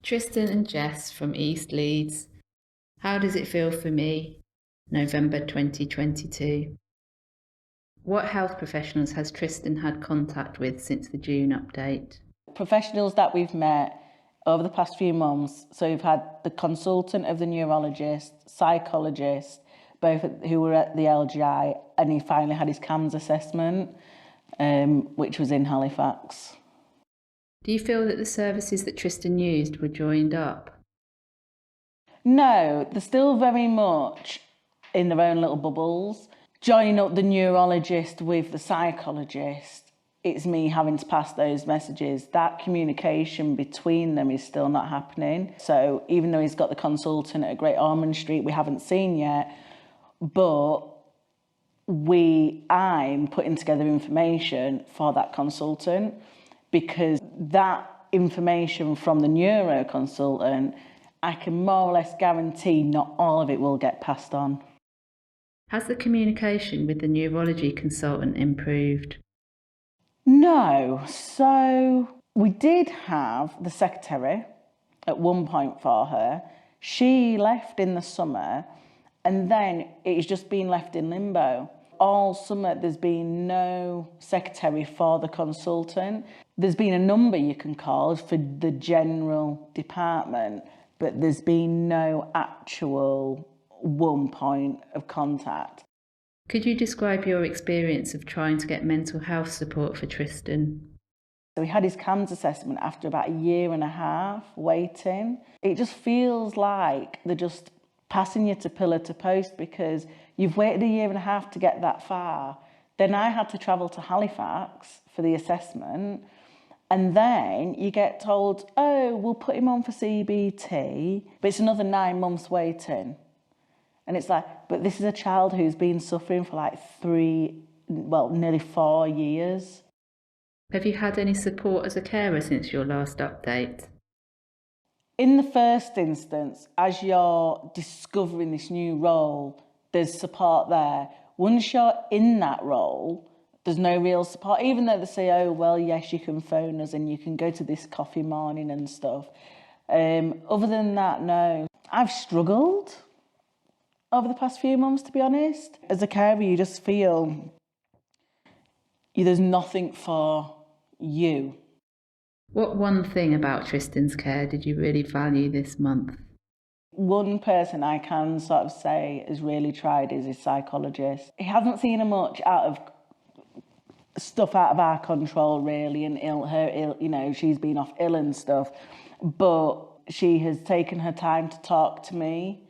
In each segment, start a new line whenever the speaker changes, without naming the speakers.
Tristan and Jess from East Leeds. How does it feel for me? November 2022. What health professionals has Tristan had contact with since the June update?
Professionals that we've met over the past few months. So we've had the consultant of the neurologist, psychologist, both who were at the LGI, and he finally had his CAMHS assessment, which was in Halifax.
Do you feel that the services that Tristan used were joined up?
No, they're still very much in their own little bubbles. Joining up the neurologist with the psychologist, it's me having to pass those messages. That communication between them is still not happening. So even though he's got the consultant at Great Ormand Street, we haven't seen yet, but I'm putting together information for that consultant, because that information from the neuro consultant, I can more or less guarantee not all of it will get passed on.
Has the communication with the neurology consultant improved?
No. So we did have the secretary at one point for her. She left in the summer, and then it's just been left in limbo. All summer there's been no secretary for the consultant. There's been a number you can call for the general department, but there's been no actual one point of contact.
Could you describe your experience of trying to get mental health support for Tristan?
So he had his CAMHS assessment after about a year and a half waiting. It just feels like they're just passing you to pillar to post, because you've waited a year and a half to get that far. Then I had to travel to Halifax for the assessment, and then you get told, oh, we'll put him on for CBT, but it's another 9 months waiting. And it's like, but this is a child who's been suffering for like nearly 4 years.
Have you had any support as a carer since your last update?
In the first instance, as you're discovering this new role, there's support there. Once you're in that role, there's no real support, even though they say, oh, well, yes, you can phone us and you can go to this coffee morning and stuff. Other than that, no. I've struggled over the past few months, to be honest. As a carer, you just feel there's nothing for you.
What one thing about Tristan's care did you really value this month?
One person I can sort of say has really tried is his psychologist. He hasn't seen much out of stuff out of our control, really, and she's been off ill and stuff, but she has taken her time to talk to me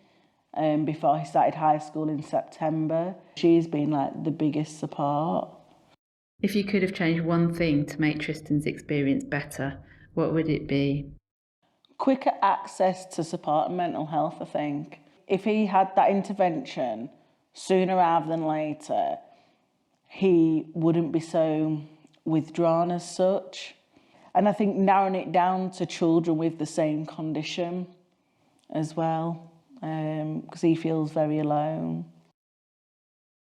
before he started high school in September. She's been like the biggest support.
If you could have changed one thing to make Tristan's experience better, what would it be?
Quicker access to support and mental health, I think. If he had that intervention sooner rather than later, he wouldn't be so withdrawn as such. And I think narrowing it down to children with the same condition as well, because he feels very alone.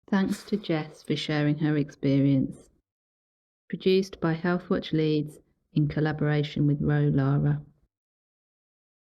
Thanks to Jess for sharing her experience. Produced by Healthwatch Leeds in collaboration with Lara.